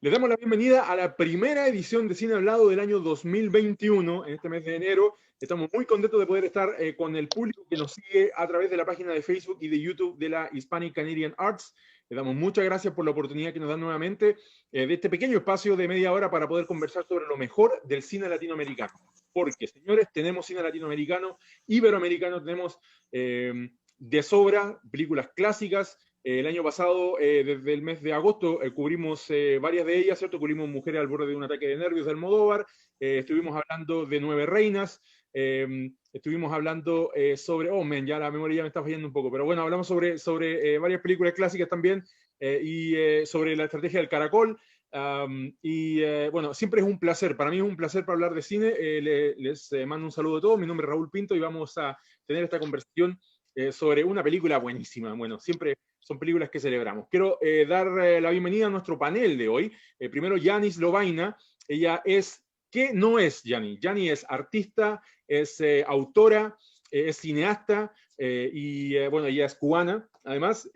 Les damos la bienvenida a la primera edición de Cine Hablado del año 2021, en este mes de enero. Estamos muy contentos de poder estar con el público que nos sigue a través de la página de Facebook y de YouTube de la Hispanic Canadian Arts. Les damos muchas gracias por la oportunidad que nos dan nuevamente de este pequeño espacio de media hora para poder conversar sobre lo mejor del cine latinoamericano. Porque, señores, tenemos cine latinoamericano, iberoamericano, tenemos de sobra películas clásicas. El año pasado, desde el mes de agosto, cubrimos varias de ellas, ¿cierto? Cubrimos Mujeres al borde de un ataque de nervios de Almodóvar, estuvimos hablando de Nueve Reinas, estuvimos hablando sobre, oh, men, ya la memoria ya me está fallando un poco, pero bueno, hablamos sobre varias películas clásicas también y sobre la estrategia del caracol. Bueno, siempre es un placer, para mí es un placer para hablar de cine. Les mando un saludo a todos, mi nombre es Raúl Pinto y vamos a tener esta conversación sobre una película buenísima. Bueno, siempre son películas que celebramos. Quiero dar la bienvenida a nuestro panel de hoy. Primero, Yanis Lobaina. Ella es, ¿qué no es Yanis? Yanis es artista, es autora, es cineasta y bueno, ella es cubana, además.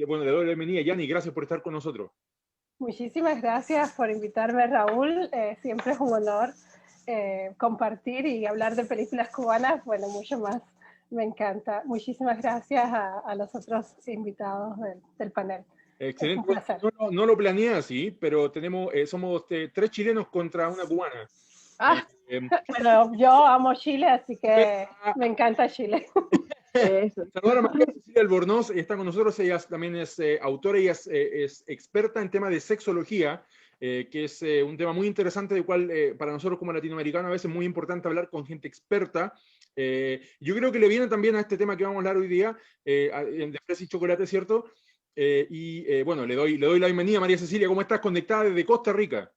Bueno, le doy la bienvenida. Yanis, gracias por estar con nosotros. Muchísimas gracias por invitarme, Raúl. Siempre es un honor compartir y hablar de películas cubanas. Bueno, mucho más. Me encanta. Muchísimas gracias a los otros invitados del panel. Excelente. Un placer. No lo planeé así, pero somos tres chilenos contra una cubana. Bueno, yo amo Chile, así que me encanta Chile. Saludar a María Cecilia Albornoz, está con nosotros. Ella también es autora y es experta en temas de sexología, que es un tema muy interesante, del cual para nosotros como latinoamericanos a veces es muy importante hablar con gente experta. Yo creo que le viene también a este tema que vamos a hablar hoy día, de fresa y chocolate, ¿cierto? Bueno, le doy la bienvenida a María Cecilia. ¿Cómo estás? Conectada desde Costa Rica.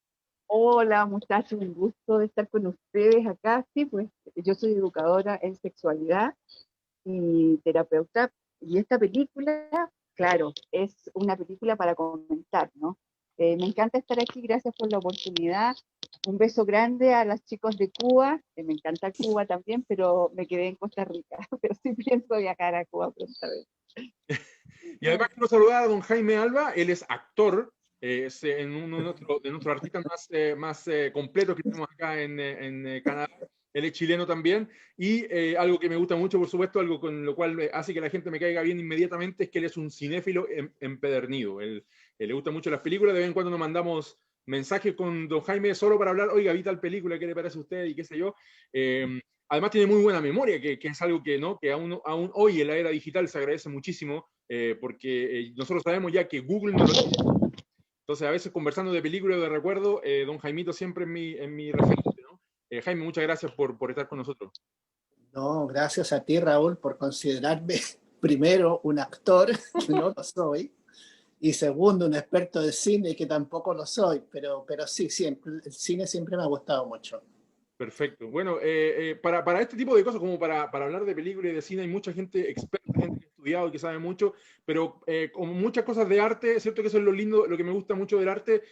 Hola muchachos, un gusto de estar con ustedes acá. Sí, pues yo soy educadora en sexualidad y terapeuta, y esta película, claro, es una película para comentar, ¿no? Me encanta estar aquí, gracias por la oportunidad. Un beso grande a los chicos de Cuba, me encanta Cuba también, pero me quedé en Costa Rica, pero sí pienso viajar a Cuba prontamente. Y además quiero saludar a don Jaime Alba, él es actor, es uno de nuestros artistas más completos que tenemos acá en Canadá. Él es chileno también, y algo que me gusta mucho, por supuesto, algo con lo cual hace que la gente me caiga bien inmediatamente, es que él es un cinéfilo empedernido. Él le gustan mucho las películas, de vez en cuando nos mandamos mensajes con don Jaime solo para hablar, oiga, vi tal película, ¿qué le parece a usted? Y qué sé yo. Además tiene muy buena memoria, que es algo que, ¿no? Que aún hoy en la era digital se agradece muchísimo, porque nosotros sabemos ya que Google no lo tiene. Entonces, a veces conversando de películas de recuerdo, don Jaimito siempre es mi referente, ¿no? Jaime, muchas gracias por estar con nosotros. No, gracias a ti, Raúl, por considerarme primero un actor, que no lo soy, y segundo, un experto de cine, que tampoco lo soy, pero sí, siempre, el cine siempre me ha gustado mucho. Perfecto. Bueno, para este tipo de cosas, como para hablar de películas y de cine, hay mucha gente experta, gente que ha estudiado y que sabe mucho, pero como muchas cosas de arte, ¿cierto? Que eso es lo lindo, lo que me gusta mucho del arte.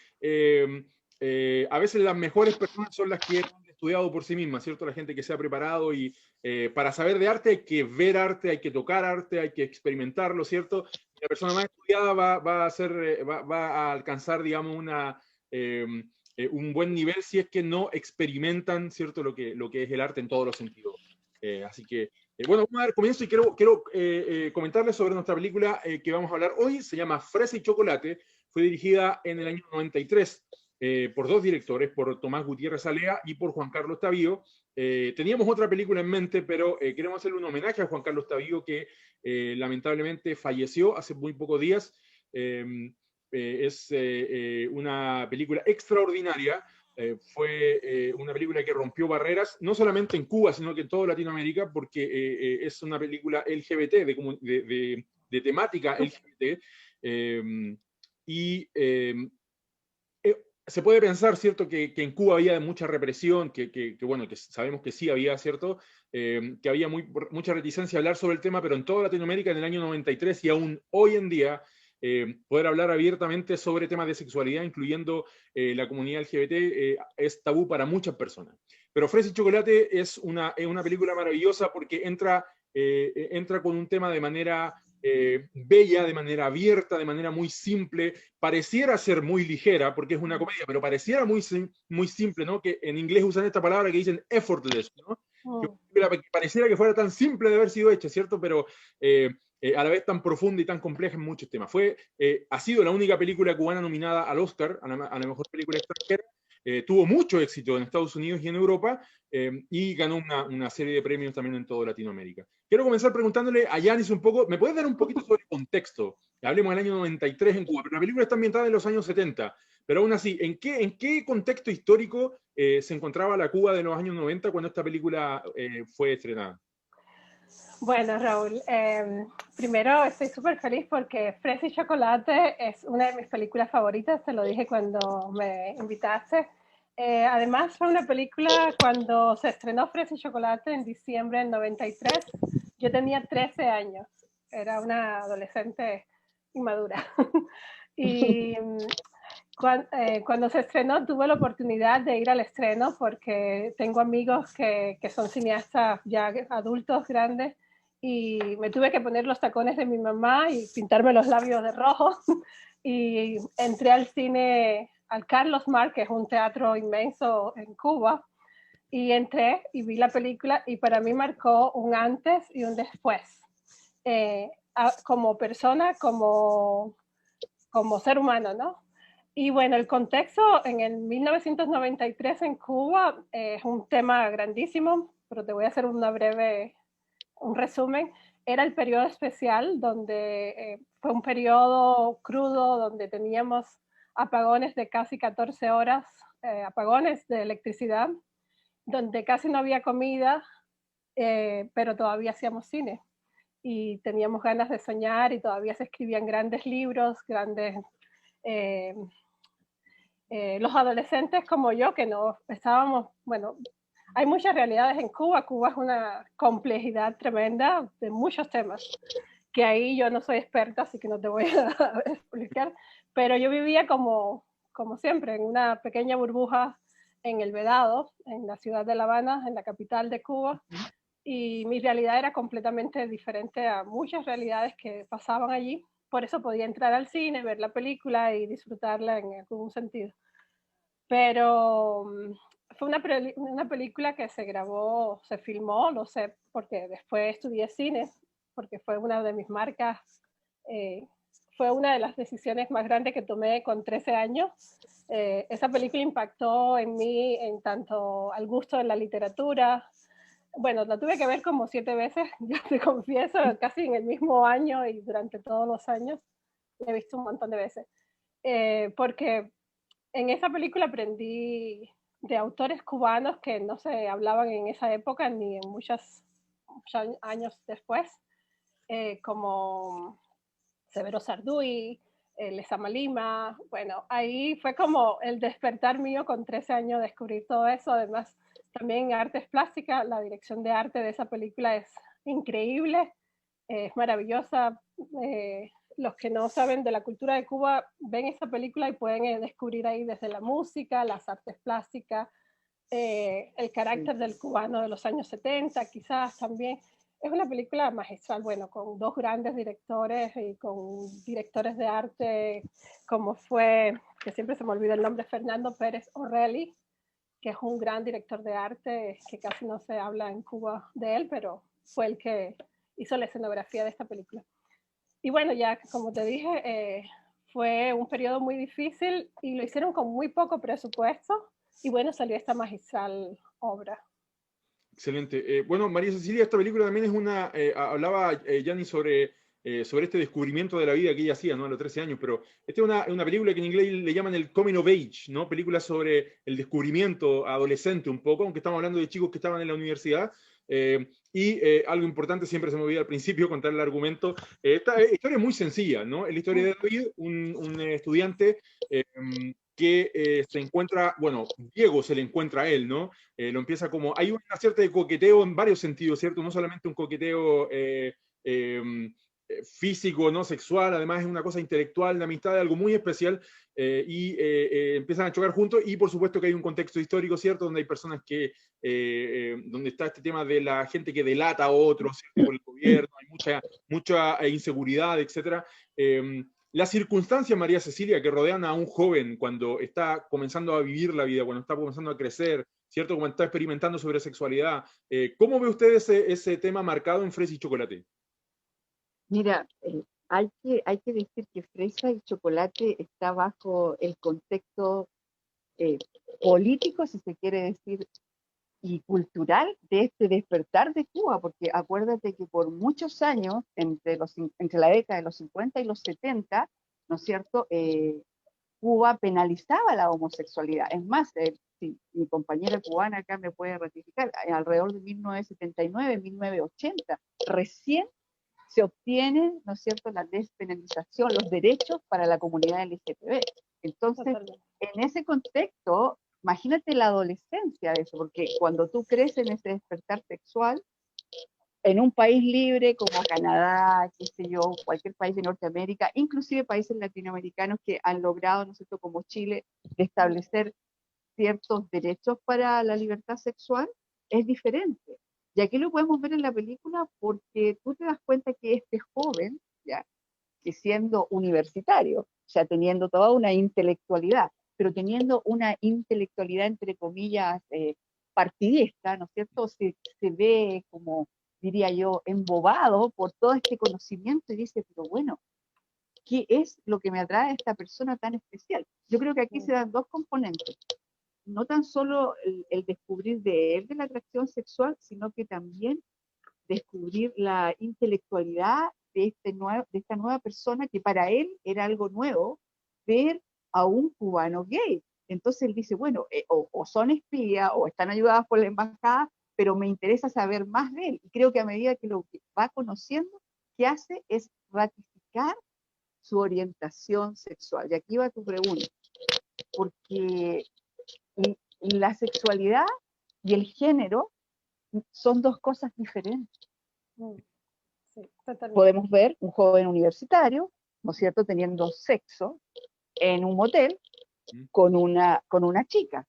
A veces las mejores personas son las que han estudiado por sí mismas, ¿cierto? La gente que se ha preparado, y para saber de arte hay que ver arte, hay que tocar arte, hay que experimentarlo, ¿cierto? La persona más estudiada va a alcanzar, digamos, un buen nivel si es que no experimentan, ¿cierto? Lo que es el arte en todos los sentidos. Así que, bueno, vamos a dar comienzo, y quiero comentarles sobre nuestra película que vamos a hablar hoy. Se llama Fresa y Chocolate. Fue dirigida en el año 93 por dos directores, por Tomás Gutiérrez Alea y por Juan Carlos Tavío. Teníamos otra película en mente, pero queremos hacerle un homenaje a Juan Carlos Tavío, que lamentablemente falleció hace muy pocos días. Es una película extraordinaria. Fue una película que rompió barreras, no solamente en Cuba, sino que en toda Latinoamérica, porque es una película LGBT, de temática LGBT. Se puede pensar, ¿cierto?, que en Cuba había mucha represión, bueno, que sabemos que sí había, ¿cierto?, que había mucha reticencia a hablar sobre el tema, pero en toda Latinoamérica en el año 93 y aún hoy en día, poder hablar abiertamente sobre temas de sexualidad, incluyendo la comunidad LGBT, es tabú para muchas personas. Pero Fresa y Chocolate es una película maravillosa porque entra con un tema de manera bella, de manera abierta, de manera muy simple, pareciera ser muy ligera, porque es una comedia, pero pareciera muy, muy simple, ¿no? Que en inglés usan esta palabra que dicen effortless, ¿no? Que pareciera que fuera tan simple de haber sido hecha, ¿cierto? Pero a la vez tan profunda y tan compleja en muchos temas. Ha sido la única película cubana nominada al Oscar, a la mejor película extranjera. Tuvo mucho éxito en Estados Unidos y en Europa, y ganó una serie de premios también en toda Latinoamérica. Quiero comenzar preguntándole a Yanis un poco, ¿me puedes dar un poquito sobre contexto? Hablemos del año 93 en Cuba, pero la película está ambientada en los años 70, pero aún así, ¿en qué contexto histórico se encontraba la Cuba de los años 90 cuando esta película fue estrenada? Bueno, Raúl, primero estoy súper feliz porque Fresa y Chocolate es una de mis películas favoritas, te lo dije cuando me invitaste. Además, fue una película cuando se estrenó Fresa y Chocolate en diciembre del 93. Yo tenía 13 años, era una adolescente inmadura. Y cuando se estrenó tuve la oportunidad de ir al estreno porque tengo amigos que son cineastas ya adultos, grandes, y me tuve que poner los tacones de mi mamá y pintarme los labios de rojo. Y entré al cine, al Carlos Mar, que es un teatro inmenso en Cuba, y entré y vi la película y para mí marcó un antes y un después. Como persona, como ser humano, ¿no? Y bueno, el contexto en el 1993 en Cuba es un tema grandísimo, pero te voy a hacer un resumen. Era el periodo especial donde fue un periodo crudo donde teníamos apagones de casi 14 horas, apagones de electricidad, donde casi no había comida, pero todavía hacíamos cine y teníamos ganas de soñar y todavía se escribían grandes libros, los adolescentes como yo que no estábamos, bueno, hay muchas realidades en Cuba. Cuba es una complejidad tremenda de muchos temas, que ahí yo no soy experta, así que no te voy a explicar, pero yo vivía como siempre, en una pequeña burbuja en El Vedado, en la ciudad de La Habana, en la capital de Cuba, y mi realidad era completamente diferente a muchas realidades que pasaban allí. Por eso podía entrar al cine, ver la película y disfrutarla en algún sentido. Pero fue una película que se grabó, se filmó, lo sé, porque después estudié cine, porque fue una de mis marcas, fue una de las decisiones más grandes que tomé con 13 años. Esa película impactó en mí en tanto al gusto de la literatura. Bueno, la tuve que ver como 7 veces, yo te confieso, casi en el mismo año y durante todos los años. La he visto un montón de veces. Porque en esa película aprendí de autores cubanos que no se hablaban en esa época ni en muchos años después, como Severo Sarduy, Lezama Lima. Bueno, ahí fue como el despertar mío con 13 años, descubrir todo eso. Además, también artes plásticas, la dirección de arte de esa película es increíble, es maravillosa. Los que no saben de la cultura de Cuba ven esa película y pueden descubrir ahí desde la música, las artes plásticas, el carácter del cubano de los años 70, quizás también. Es una película magistral, bueno, con 2 grandes directores y con directores de arte, como fue, que siempre se me olvida el nombre, Fernando Pérez O'Reilly, que es un gran director de arte, que casi no se habla en Cuba de él, pero fue el que hizo la escenografía de esta película. Y bueno, ya como te dije, fue un periodo muy difícil y lo hicieron con muy poco presupuesto y bueno, salió esta magistral obra. Excelente. Bueno, María Cecilia, esta película también es hablaba Yanni sobre este descubrimiento de la vida que ella hacía, ¿no? A los 13 años, pero esta es una película que en inglés le llaman el coming of age, ¿no? Película sobre el descubrimiento adolescente un poco, aunque estamos hablando de chicos que estaban en la universidad. Algo importante, siempre se me olvida al principio contar el argumento. Esta historia es muy sencilla, ¿no? Es la historia de David, un estudiante que se encuentra, bueno, Diego se le encuentra a él, ¿no? Lo empieza como, hay una cierta de coqueteo en varios sentidos, ¿cierto? No solamente un coqueteo físico, no sexual, además es una cosa intelectual, de amistad, algo muy especial, empiezan a chocar juntos, y por supuesto que hay un contexto histórico, ¿cierto?, donde hay personas que, donde está este tema de la gente que delata a otros, ¿cierto?, por el gobierno, hay mucha inseguridad, etcétera. Las circunstancias, María Cecilia, que rodean a un joven cuando está comenzando a vivir la vida, cuando está comenzando a crecer, ¿cierto?, cuando está experimentando sobre sexualidad, ¿cómo ve usted ese tema marcado en Fresa y Chocolate? Mira, hay que decir que Fresa y Chocolate está bajo el contexto eh, político, si se quiere decir, y cultural de este despertar de Cuba, porque acuérdate que por muchos años, entre la década de los 50 y los 70, ¿no es cierto?, Cuba penalizaba la homosexualidad. Es más, si mi compañera cubana acá me puede ratificar, alrededor de 1979, 1980, recién se obtiene, ¿no es cierto?, la despenalización, los derechos para la comunidad LGTB. Entonces, Totalmente. en ese contexto, imagínate la adolescencia de eso, porque cuando tú creces en ese despertar sexual, en un país libre como Canadá, qué sé yo, cualquier país de Norteamérica, inclusive países latinoamericanos que han logrado, ¿no es cierto?, como Chile, establecer ciertos derechos para la libertad sexual, es diferente. Y aquí lo podemos ver en la película porque tú te das cuenta que este joven, ¿ya?, que siendo universitario, o sea, teniendo toda una intelectualidad, pero teniendo una intelectualidad, entre comillas, partidista, ¿no es cierto?, se ve como, diría yo, embobado por todo este conocimiento y dice, pero bueno, ¿qué es lo que me atrae a esta persona tan especial? Yo creo que aquí se dan dos componentes. No tan solo el descubrir de él de la atracción sexual, sino que también descubrir la intelectualidad de esta nueva persona que para él era algo nuevo, ver a un cubano gay. Entonces él dice, bueno, o son espías o están ayudadas por la embajada, pero me interesa saber más de él. Y creo que a medida que lo va conociendo, ¿qué hace? Es ratificar su orientación sexual. Y aquí va tu pregunta, porque la sexualidad y el género son dos cosas diferentes. Sí, totalmente. Podemos ver un joven universitario, ¿no es cierto?, teniendo sexo en un motel con una chica,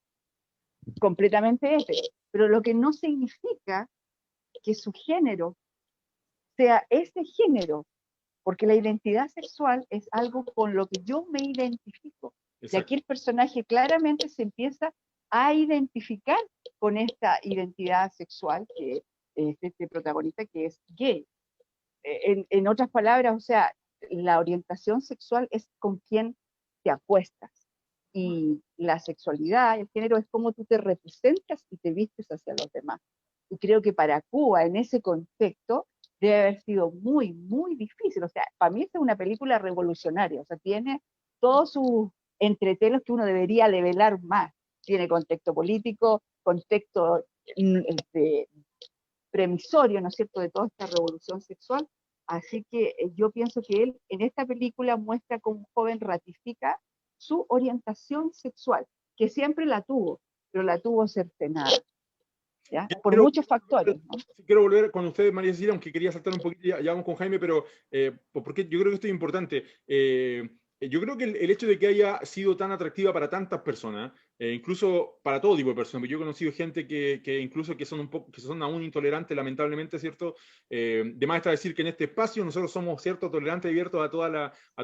completamente hetero. Pero lo que no significa que su género sea ese género, porque la identidad sexual es algo con lo que yo me identifico. Exacto. Y aquí el personaje claramente se empieza a identificar con esta identidad sexual que es este protagonista que es gay. En otras palabras, o sea, la orientación sexual es con quien te acuestas. Y la sexualidad, el género, es cómo tú te representas y te vistes hacia los demás. Y creo que para Cuba, en ese contexto, debe haber sido muy, muy difícil. O sea, para mí esta es una película revolucionaria. O sea, tiene todos sus entretelos que uno debería develar más. Tiene contexto político, contexto premisorio, ¿no es cierto?, de toda esta revolución sexual. Así que yo pienso que él en esta película muestra cómo un joven ratifica su orientación sexual, que siempre la tuvo, pero la tuvo cercenada, ¿ya? Por muchos factores, ¿no? Quiero volver con ustedes, María Cecilia, aunque quería saltar un poquito, ya vamos con Jaime, pero porque yo creo que esto es importante. Yo creo que el hecho de que haya sido tan atractiva para tantas personas, incluso para todo tipo de personas, yo he conocido gente que incluso que son aún intolerantes, lamentablemente, ¿cierto? De más está decir que en este espacio nosotros somos, ¿cierto?, tolerantes y abiertos a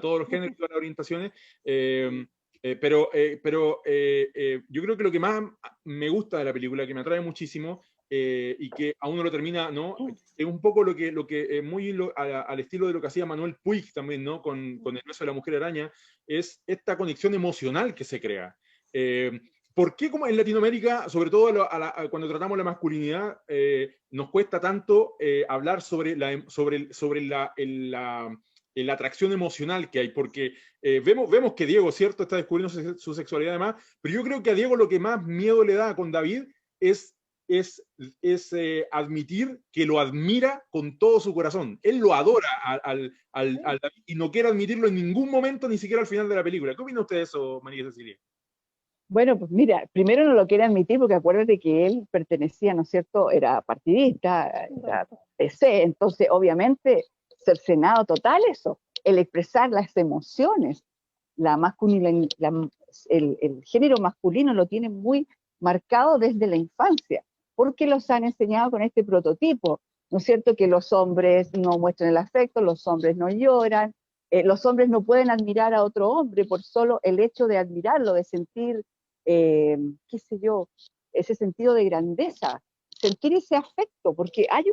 todos los géneros y todas las orientaciones. Pero yo creo que lo que más me gusta de la película, que me atrae muchísimo, y que aún no lo termina, ¿no? Es un poco lo que muy al estilo de lo que hacía Manuel Puig también, ¿no? Con El beso de la mujer araña, es esta conexión emocional que se crea. ¿Por qué como en Latinoamérica, sobre todo cuando tratamos la masculinidad, nos cuesta tanto hablar sobre la atracción emocional que hay? Porque vemos que Diego, ¿cierto?, está descubriendo su sexualidad además, pero yo creo que a Diego lo que más miedo le da con David es admitir que lo admira con todo su corazón. Él lo adora al David y no quiere admitirlo en ningún momento, ni siquiera al final de la película. ¿Qué opina usted de eso, María Cecilia? Bueno, pues mira, primero no lo quiere admitir porque acuérdate que él pertenecía, ¿no es cierto?, era partidista, era PC, entonces obviamente cercenado total eso, el expresar las emociones, la masculinidad, el género masculino lo tienen muy marcado desde la infancia, porque los han enseñado con este prototipo, ¿no es cierto? Que los hombres no muestran el afecto, los hombres no lloran, los hombres no pueden admirar a otro hombre por solo el hecho de admirarlo, de sentir, qué sé yo, ese sentido de grandeza, sentir ese afecto, porque hay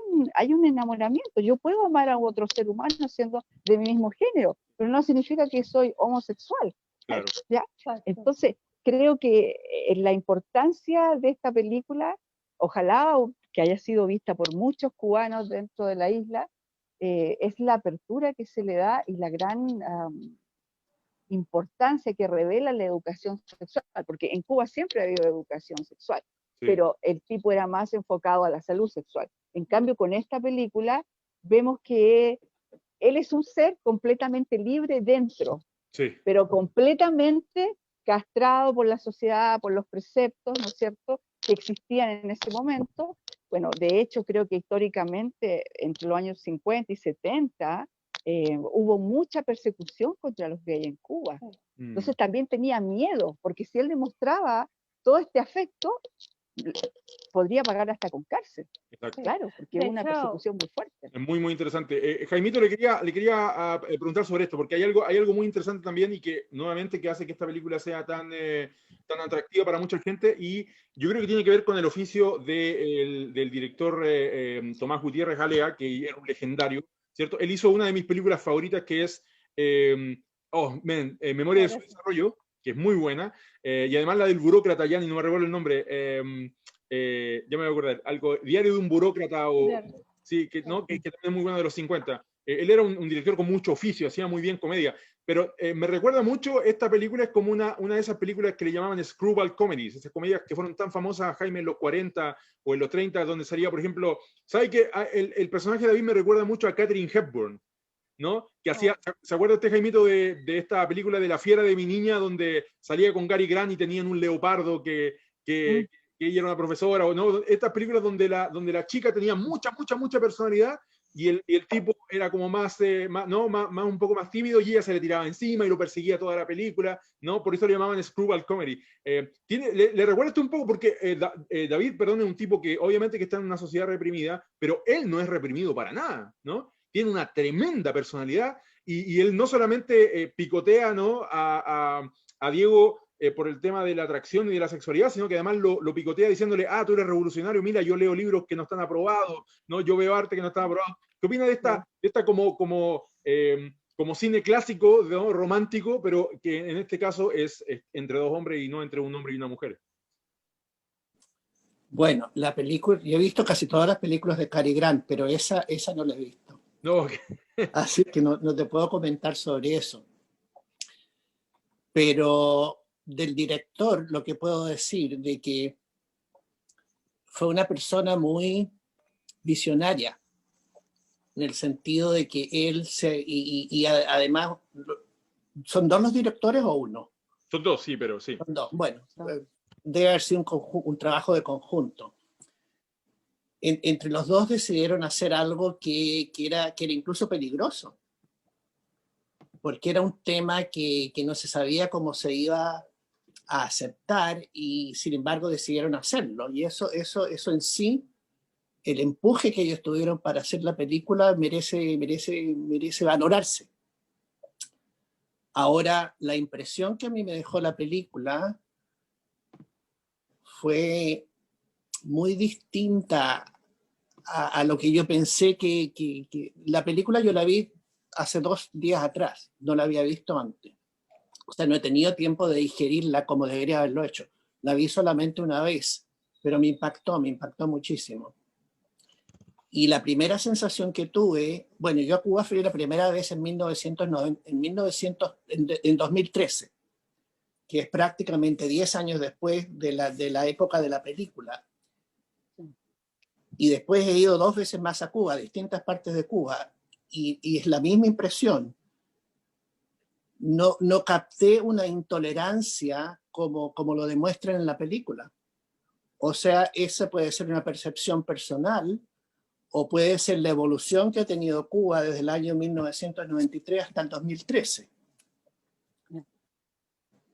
un enamoramiento. Yo puedo amar a otro ser humano siendo de mi mismo género, pero no significa que soy homosexual. Claro. ¿Ya? Entonces, creo que la importancia de esta película, ojalá que haya sido vista por muchos cubanos dentro de la isla, es la apertura que se le da y la gran importancia que revela la educación sexual, porque en Cuba siempre ha habido educación sexual, sí, pero el tipo era más enfocado a la salud sexual. En cambio, con esta película vemos que él es un ser completamente libre dentro, sí, pero completamente castrado por la sociedad, por los preceptos, ¿no es cierto?, que existían en ese momento. Bueno, de hecho, creo que históricamente, entre los años 50 y 70, hubo mucha persecución contra los gays en Cuba. Entonces también tenía miedo, porque si él demostraba todo este afecto, podría pagar hasta con cárcel. Exacto. Claro, porque es una persecución muy fuerte. Es muy, muy interesante. Jaimito, le quería preguntar sobre esto, porque hay algo muy interesante también y que nuevamente que hace que esta película sea tan atractiva para mucha gente, y yo creo que tiene que ver con el oficio del director Tomás Gutiérrez Alea, que era un legendario, ¿cierto? Él hizo una de mis películas favoritas, que es Memoria de su desarrollo, que es muy buena, y además la del burócrata, ya ni no me recuerdo el nombre, ya me voy a acordar, algo, Diario de un burócrata, o sí, que también es muy bueno, de los 50. Él era un director con mucho oficio, hacía muy bien comedia, pero me recuerda mucho, esta película es como una de esas películas que le llamaban screwball comedies, esas comedias que fueron tan famosas, Jaime, en los 40 o en los 30, donde salía, por ejemplo, ¿sabe qué? El personaje de David me recuerda mucho a Katharine Hepburn, ¿no? Que hacía, ¿se acuerda usted, Jaimito, de esta película de La fiera de mi niña, donde salía con Gary Grant y tenían un leopardo que ella era una profesora, o no? Estas películas donde la chica tenía mucha personalidad, y el tipo era como más un poco más tímido, y ella se le tiraba encima y lo perseguía toda la película, ¿no? Por eso le llamaban screwball comedy. Le recuerda esto un poco porque David, perdón, es un tipo que obviamente que está en una sociedad reprimida, pero él no es reprimido para nada, ¿no? Tiene una tremenda personalidad, y él no solamente picotea, ¿no?, a Diego por el tema de la atracción y de la sexualidad, sino que además lo picotea diciéndole, tú eres revolucionario, mira, yo leo libros que no están aprobados, ¿no? Yo veo arte que no está aprobado. ¿Qué opina de esta como cine clásico, ¿no?, romántico, pero que en este caso es entre dos hombres y no entre un hombre y una mujer? Bueno, la película, yo he visto casi todas las películas de Cary Grant, pero esa no la he visto. No. Así que no te puedo comentar sobre eso. Pero del director lo que puedo decir de que fue una persona muy visionaria, en el sentido de que él además, ¿son dos los directores o uno? Son dos, sí, pero sí. Son dos. Bueno, debe haber sido un trabajo de conjunto. Entre los dos decidieron hacer algo que era incluso peligroso, porque era un tema que no se sabía cómo se iba a aceptar, y sin embargo decidieron hacerlo. Y eso en sí, el empuje que ellos tuvieron para hacer la película merece valorarse. Ahora, la impresión que a mí me dejó la película fue muy distinta a lo que yo pensé que la película yo la vi hace 2 días atrás, no la había visto antes. O sea, no he tenido tiempo de digerirla como debería haberlo hecho. La vi solamente una vez, pero me impactó muchísimo. Y la primera sensación que tuve, bueno, yo a Cuba fui la primera vez en 2013, que es prácticamente 10 años después de la época de la película. Y después he ido 2 veces más a Cuba, a distintas partes de Cuba, y es la misma impresión. No capté una intolerancia como lo demuestran en la película. O sea, esa puede ser una percepción personal, o puede ser la evolución que ha tenido Cuba desde el año 1993 hasta el 2013.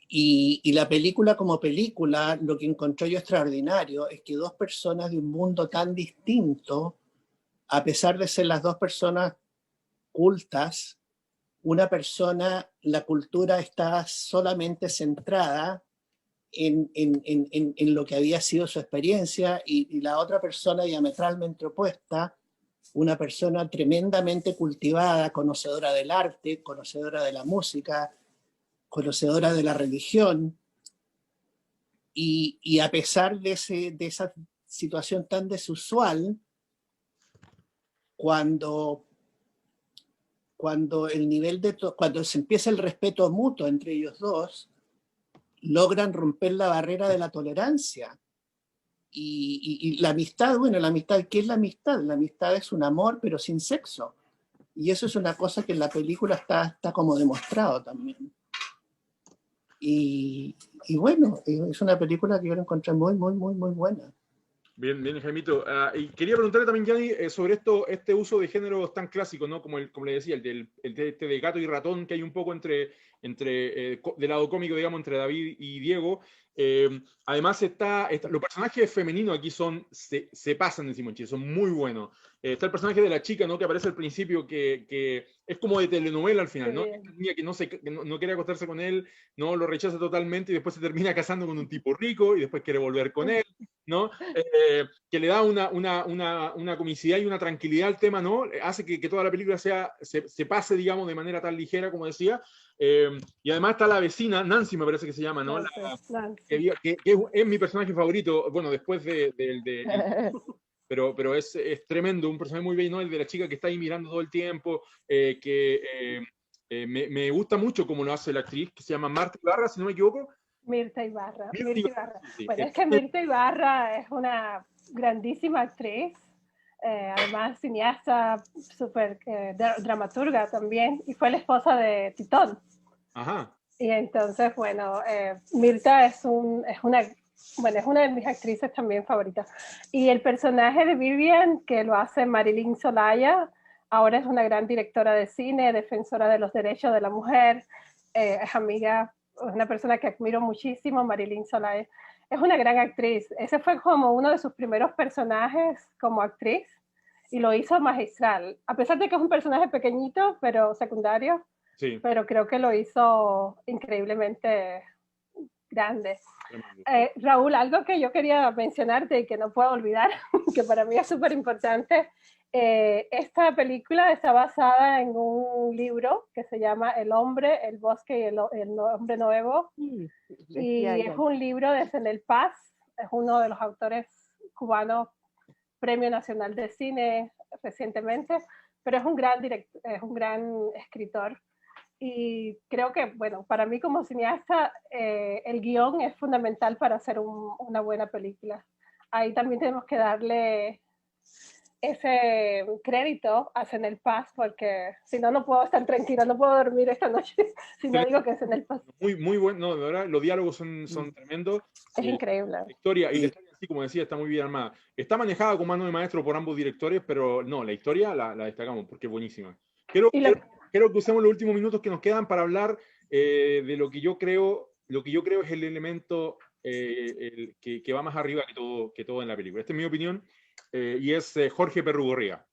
Y la película como película, lo que encontré yo extraordinario es que dos personas de un mundo tan distinto, a pesar de ser las dos personas cultas, una persona, la cultura está solamente centrada en lo que había sido su experiencia, y la otra persona diametralmente opuesta, una persona tremendamente cultivada, conocedora del arte, conocedora de la música, conocedora de la religión, y a pesar de esa situación tan desusual, cuando cuando se empieza el respeto mutuo entre ellos dos, logran romper la barrera de la tolerancia. Y la amistad, bueno, la amistad, ¿qué es la amistad? La amistad es un amor, pero sin sexo. Y eso es una cosa que en la película está como demostrado también. Y bueno, es una película que yo la encontré muy, muy, muy, muy buena. Bien, bien, Jaimito. Y quería preguntarle también, Gianni, sobre este uso de géneros tan clásicos, ¿no? Como le decía, el de gato y ratón, que hay un poco del lado cómico, digamos, entre David y Diego. Además los personajes femeninos aquí se pasan, decimos en Chile, son muy buenos. Está el personaje de la chica, ¿no? Que aparece al principio, que es como de telenovela al final, ¿no? Esta niña que no quiere acostarse con él, no lo rechaza totalmente y después se termina casando con un tipo rico y después quiere volver con él, ¿no? Que le da una comicidad y una tranquilidad al tema, ¿no? Hace que toda la película se pase, digamos, de manera tan ligera, como decía. Y además está la vecina, Nancy me parece que se llama, ¿no? Que es mi personaje favorito, bueno, después pero es tremendo, un personaje muy bello, ¿no? El de la chica que está ahí mirando todo el tiempo, me gusta mucho cómo lo hace la actriz, que se llama Marta Ibarra, si no me equivoco. Mirta Ibarra. Sí. Bueno, es que Mirta Ibarra es una grandísima actriz, además cineasta, súper dramaturga también, y fue la esposa de Titón. Ajá. Y entonces, bueno, Mirta es una de mis actrices también favoritas. Y el personaje de Vivian, que lo hace Marilyn Solaya, ahora es una gran directora de cine, defensora de los derechos de la mujer, es amiga, es una persona que admiro muchísimo, Marilyn Solaya. Es una gran actriz. Ese fue como uno de sus primeros personajes como actriz y lo hizo magistral. A pesar de que es un personaje pequeñito, pero secundario, sí. Pero creo que lo hizo increíblemente grande. Raúl, algo que yo quería mencionarte y que no puedo olvidar, que para mí es súper importante, esta película está basada en un libro que se llama El hombre, el bosque y el hombre nuevo, y es un libro de Zenel Paz, es uno de los autores cubanos, Premio Nacional de Cine recientemente, pero es un gran escritor. Y creo que, bueno, para mí como cineasta, el guión es fundamental para hacer una buena película. Ahí también tenemos que darle ese crédito a Zenel Paz, porque si no, no puedo estar tranquila, no puedo dormir esta noche si no digo que es Zenel Paz. Muy, muy bueno, no, de verdad, los diálogos son tremendos. Es increíble. La historia, así como decía, está muy bien armada. Está manejada con mano de maestro por ambos directores, pero no, la historia la destacamos porque es buenísima. Quiero que usemos los últimos minutos que nos quedan para hablar de lo que yo creo es el elemento que va más arriba que todo en la película. Esta es mi opinión, y es Jorge Perrugorría.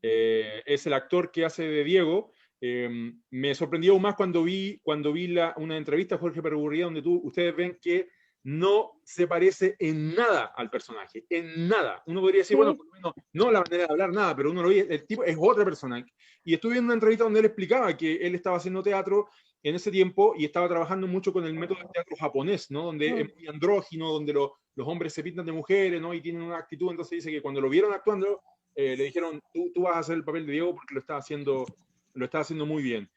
Es el actor que hace de Diego. Me sorprendió aún más cuando vi una entrevista a Jorge Perrugorría donde ustedes ven que no se parece en nada al personaje, en nada. Uno podría decir, bueno, por lo menos, no la manera de hablar, nada, pero uno lo ve, el tipo es otra persona. Y estuve viendo una entrevista donde él explicaba que él estaba haciendo teatro en ese tiempo y estaba trabajando mucho con el método de teatro japonés, ¿no? Donde es muy andrógino, donde los hombres se pintan de mujeres, ¿no? Y tienen una actitud. Entonces dice que cuando lo vieron actuando, le dijeron, tú vas a hacer el papel de Diego porque lo estás haciendo muy bien.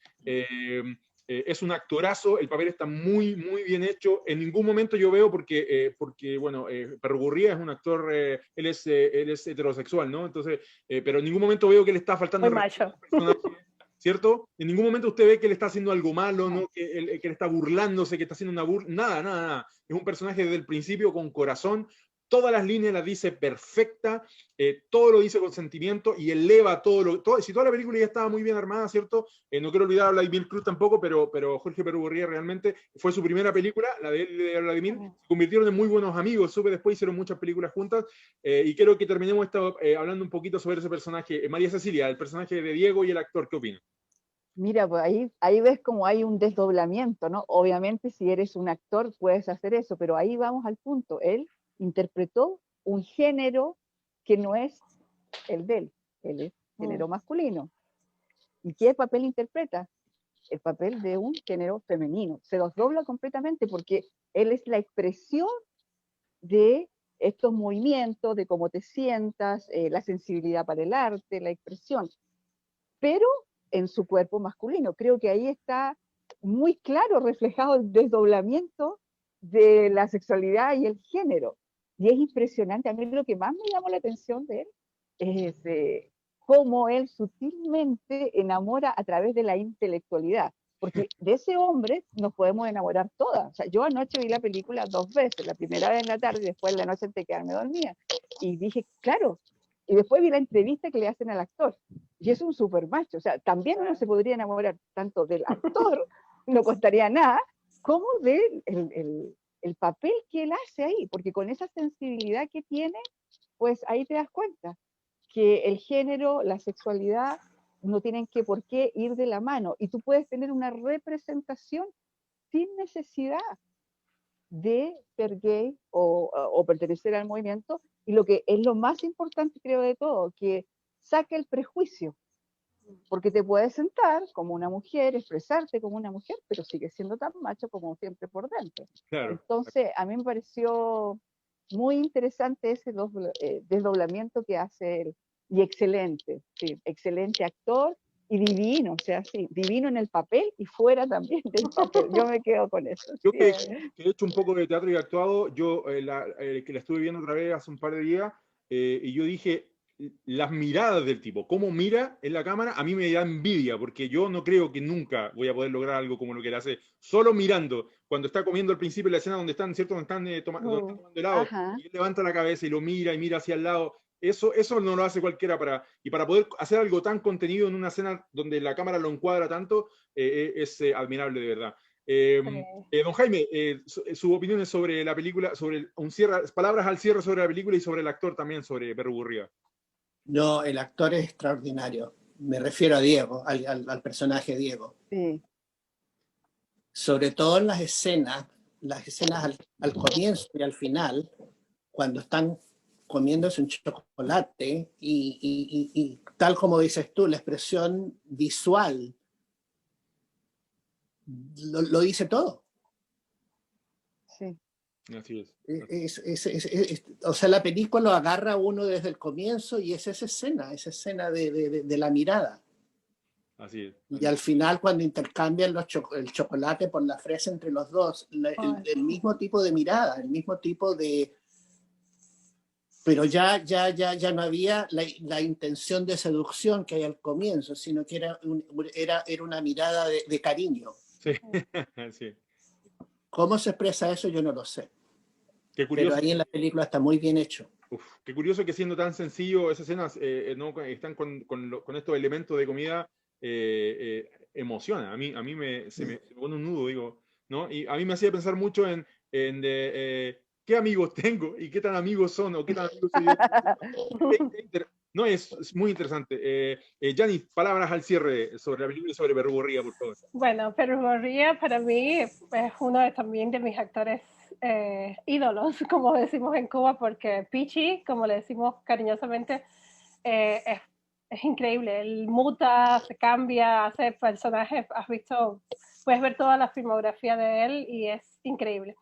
Es un actorazo, el papel está muy, muy bien hecho. En ningún momento yo veo, porque bueno, Perrugorría es un actor, él es heterosexual, ¿no? Entonces, pero en ningún momento veo que le está faltando muy macho. ¿Cierto? En ningún momento usted ve que le está haciendo algo malo, ¿no? Que le está burlándose, que está haciendo una burla. Nada. Es un personaje desde el principio con corazón, todas las líneas las dice perfecta, todo lo dice con sentimiento y eleva si toda la película ya estaba muy bien armada, ¿cierto? No quiero olvidar a Vladimir Cruz tampoco, pero Jorge Perugorría realmente fue su primera película, la de él y de Vladimir, se convirtieron en muy buenos amigos, supe después hicieron muchas películas juntas, y quiero que terminemos esto hablando un poquito sobre ese personaje, María Cecilia, el personaje de Diego y el actor, ¿qué opinas? Mira, pues ahí ves como hay un desdoblamiento, ¿no? Obviamente si eres un actor puedes hacer eso, pero ahí vamos al punto. Él interpretó un género que no es el de él. Él es género masculino. ¿Y qué papel interpreta? El papel de un género femenino. Se desdobla completamente porque él es la expresión de estos movimientos, de cómo te sientas, la sensibilidad para el arte, la expresión. Pero en su cuerpo masculino. Creo que ahí está muy claro reflejado el desdoblamiento de la sexualidad y el género. Y es impresionante. A mí lo que más me llamó la atención de él es cómo él sutilmente enamora a través de la intelectualidad. Porque de ese hombre nos podemos enamorar todas. O sea, yo anoche vi la película 2 veces, la primera vez en la tarde y después en la noche antes de quedarme dormida. Y dije, claro, y después vi la entrevista que le hacen al actor. Y es un super macho. O sea, también uno se podría enamorar tanto del actor, no costaría nada, como del el papel que él hace ahí. Porque con esa sensibilidad que tiene, pues ahí te das cuenta que el género, la sexualidad, no tienen por qué ir de la mano. Y tú puedes tener una representación sin necesidad de ser gay o pertenecer al movimiento, y lo que es lo más importante creo de todo, que saque el prejuicio, porque te puedes sentar como una mujer, expresarte como una mujer, pero sigues siendo tan macho como siempre por dentro. Claro. Entonces a mí me pareció muy interesante ese desdoblamiento que hace él, y excelente, sí, excelente actor, y divino, o sea, sí, divino en el papel y fuera también del papel. Yo me quedo con eso. Yo Sí. que he hecho un poco de teatro y actuado, yo que la estuve viendo otra vez hace un par de días, y yo dije, las miradas del tipo, cómo mira en la cámara, a mí me da envidia, porque yo no creo que nunca voy a poder lograr algo como lo que él hace, solo mirando, cuando está comiendo al principio de la escena donde están, ¿cierto? Donde están, donde están tomando helado, Ajá. y él levanta la cabeza y lo mira y mira hacia el lado. Eso no lo hace cualquiera y para poder hacer algo tan contenido en una escena donde la cámara lo encuadra tanto, es admirable de verdad. Don Jaime, su opinión sobre la película, sobre un cierre, palabras al cierre sobre la película y sobre el actor también, sobre Perugorría. No, el actor es extraordinario. Me refiero a Diego, al personaje Diego. Sí. Sobre todo en las escenas al comienzo y al final, cuando están comiéndose un chocolate y tal como dices tú, la expresión visual lo dice todo. Sí. Así es. O sea, la película lo agarra a uno desde el comienzo y es esa escena de la mirada. Así es. Y al final, cuando intercambian el chocolate por la fresa entre los dos, el mismo tipo de mirada, el mismo tipo de... Pero ya no había la intención de seducción que hay al comienzo, sino que era una mirada de cariño. Sí, sí. ¿Cómo se expresa eso? Yo no lo sé. Qué curioso. Pero ahí en la película está muy bien hecho. Qué curioso que siendo tan sencillo, esas escenas no están con estos elementos de comida, emociona. A mí se me pone un nudo, digo, ¿no? Y a mí me hacía pensar mucho en qué amigos tengo y qué tan amigos son o qué tan amigos soy yo. No, es muy interesante. Yanis, palabras al cierre sobre la película y sobre Perugorría, por favor. Bueno, Perugorría para mí es uno también de mis actores ídolos, como decimos en Cuba, porque Pichi, como le decimos cariñosamente, es increíble. Él muta, se cambia, hace personajes. Puedes ver toda la filmografía de él y es increíble.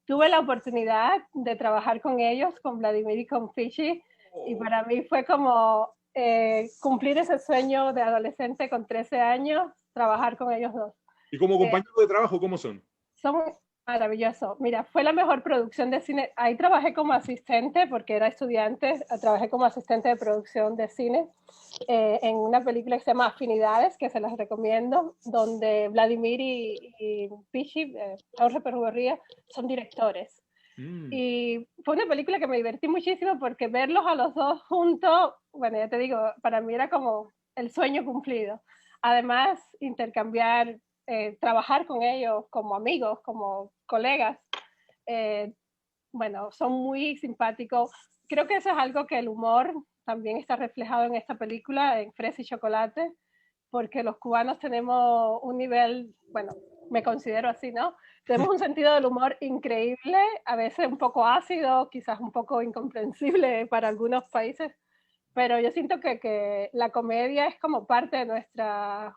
Tuve la oportunidad de trabajar con ellos, con Vladimir y con Pichi, y para mí fue como cumplir ese sueño de adolescente con 13 años, trabajar con ellos dos. ¿Y como compañeros de trabajo, cómo son? Son maravillosos. Mira, fue la mejor producción de cine. Ahí trabajé como asistente, porque era estudiante, trabajé como asistente de producción de cine en una película que se llama Afinidades, que se las recomiendo, donde Vladimir y Pichi, Jorge Perugorría, son directores. Y fue una película que me divertí muchísimo porque verlos a los dos juntos, bueno, ya te digo, para mí era como el sueño cumplido. Además, intercambiar, trabajar con ellos como amigos, como colegas, bueno, son muy simpáticos. Creo que eso es algo que el humor también está reflejado en esta película, en Fresa y Chocolate, porque los cubanos tenemos un nivel, bueno, me considero así, ¿no? Tenemos un sentido del humor increíble, a veces un poco ácido, quizás un poco incomprensible para algunos países, pero yo siento que la comedia es como parte de nuestra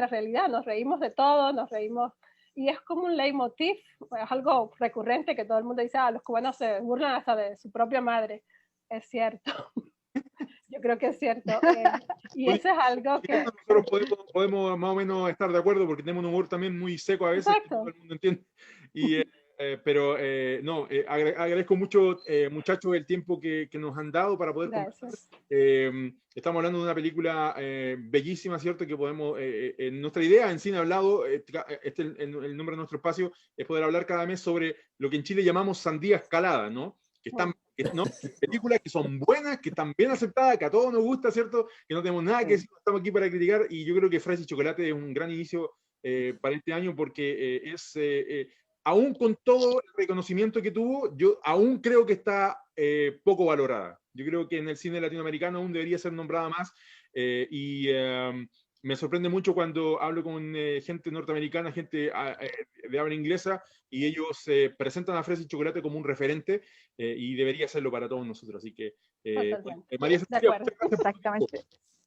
realidad, nos reímos de todo, nos reímos, y es como un leitmotiv, es algo recurrente que todo el mundo dice, los cubanos se burlan hasta de su propia madre, es cierto. Yo creo que es cierto. Y eso es algo que... Nosotros podemos más o menos estar de acuerdo porque tenemos un humor también muy seco a veces, que todo el mundo entiende. Y, pero no, agradezco mucho, muchachos, el tiempo que nos han dado para poder conversar. Estamos hablando de una película bellísima, ¿cierto? Que podemos, nuestra idea en Cine Hablado, el nombre de nuestro espacio, es poder hablar cada mes sobre lo que en Chile llamamos sandía escalada, ¿no? Que están, ¿no? Películas que son buenas, que están bien aceptadas, que a todos nos gusta, ¿cierto? Que no tenemos nada que decir, estamos aquí para criticar, y yo creo que Fresa y Chocolate es un gran inicio para este año porque aún con todo el reconocimiento que tuvo, yo aún creo que está poco valorada. Yo creo que en el cine latinoamericano aún debería ser nombrada más, me sorprende mucho cuando hablo con gente norteamericana, gente de habla inglesa, y ellos presentan a Fresa y Chocolate como un referente, y debería serlo para todos nosotros. Así que, María Cecilia, exactamente.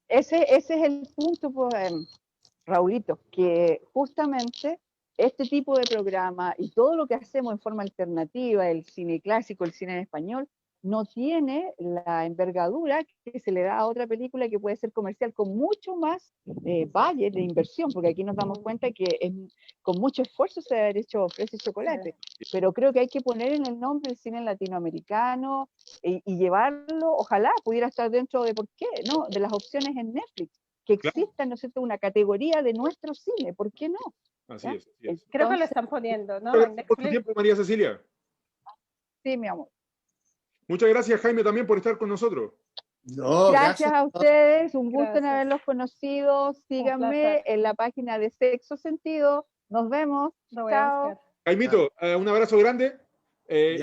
Ese es el punto, pues, Raulito, que justamente este tipo de programa y todo lo que hacemos en forma alternativa, el cine clásico, el cine en español, no tiene la envergadura que se le da a otra película que puede ser comercial con mucho más valle de inversión, porque aquí nos damos cuenta que con mucho esfuerzo se ha hecho Fresa y Chocolate, pero creo que hay que poner en el nombre el cine latinoamericano y llevarlo, ojalá pudiera estar dentro de, ¿por qué? ¿No? De las opciones en Netflix, que exista, ¿no es cierto?, una categoría de nuestro cine, ¿por qué no? Así es. Entonces, creo que lo están poniendo, ¿no? Gracias por tu tiempo, María Cecilia. Sí, mi amor. Muchas gracias, Jaime, también por estar con nosotros. No, gracias a ustedes, un gusto en Gracias. haberlos conocido. Síganme en la página de Sexo Sentido. Nos vemos. Chao. Jaimito, un abrazo grande. Y,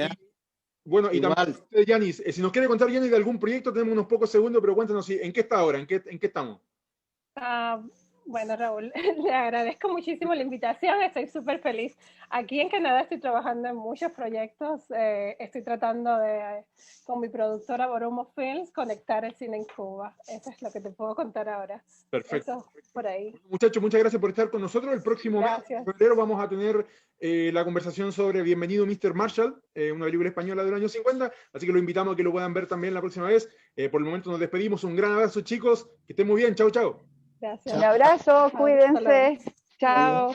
bueno, y igual. también usted, Yanis, si nos quiere contar, Yanis, de algún proyecto, tenemos unos pocos segundos, pero cuéntanos, ¿en qué está ahora? ¿En qué estamos? Bueno, Raúl, le agradezco muchísimo la invitación, estoy súper feliz. Aquí en Canadá estoy trabajando en muchos proyectos, estoy tratando de, con mi productora Borumo Films, conectar el cine en Cuba. Eso es lo que te puedo contar ahora. Perfecto. Eso, por ahí. Muchachos, muchas gracias por estar con nosotros. El próximo mes de febrero vamos a tener la conversación sobre Bienvenido Mr. Marshall, una película española del año 50, así que lo invitamos a que lo puedan ver también la próxima vez. Por el momento nos despedimos, un gran abrazo, chicos, que estén muy bien, chao, chao. Gracias. Un abrazo, cuídense. Chao.